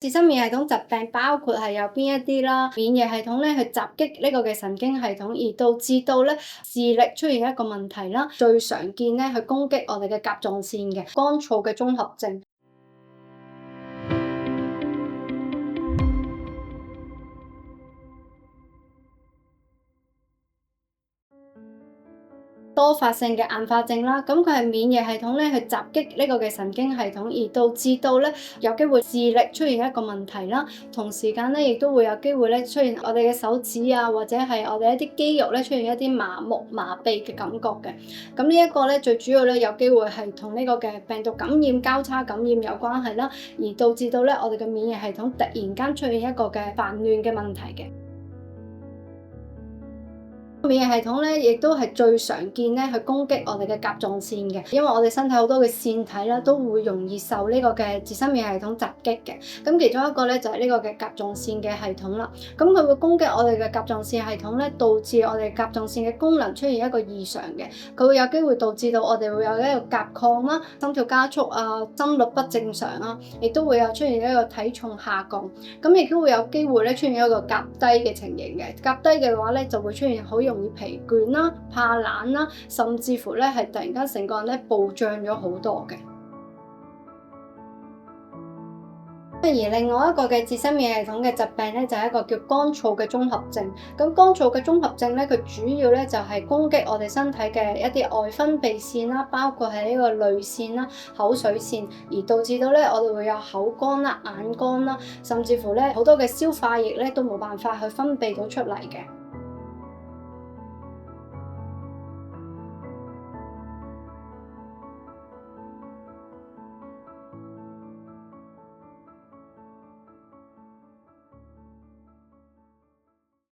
自身免疫系統疾病包括係有邊一啲啦？免疫系統咧去襲擊呢個嘅神經系統，而導致到咧視力出現一個問題啦。最常見咧去攻擊我哋嘅甲狀腺嘅乾燥嘅綜合症。多發性嘅硬化症啦，咁佢係免疫系統咧去襲擊呢個嘅神經系統，而導致到咧有機會視力出現一個問題啦。同時間咧，亦都會有機會咧出現我哋嘅手指啊，或者係我哋一啲肌肉咧出現一啲麻木、麻痹嘅感覺嘅。咁呢一個咧最主要咧有機會係同呢個嘅病毒感染、交叉感染有關係啦，而導致到咧我哋嘅免疫系統突然間出現一個嘅煩亂嘅問題嘅。免疫系統咧，亦都係最常見咧去攻擊我哋嘅甲狀腺嘅，因為我哋身體好多嘅腺體啦，都會容易受呢個嘅自身免疫系統襲擊嘅。咁其中一個咧就係呢個嘅甲狀腺嘅系統啦。咁佢會攻擊我哋嘅甲狀腺系統咧，導致我哋甲狀腺嘅功能出現一個異常嘅。佢會有機會導致到我哋會有一個甲亢啦、心跳加速啊、心率不正常啊，亦都會有出現一個體重下降。咁亦都會有機會咧出現一個甲低嘅情形嘅。甲低嘅話咧就會出現好容易疲倦啦、怕冷啦，甚至乎咧係突然間成個人咧暴脹咗好多嘅。而另外一個嘅自身免疫系統嘅疾病咧，就係一個叫乾燥嘅綜合症。咁乾燥嘅綜合症咧，佢主要咧就係攻擊我哋身體嘅一啲外分泌腺啦，包括係呢個淚腺啦、口水腺，而導致到咧我哋會有口乾啦、眼乾啦，甚至乎咧好多嘅消化液咧都冇辦法去分泌到出嚟嘅。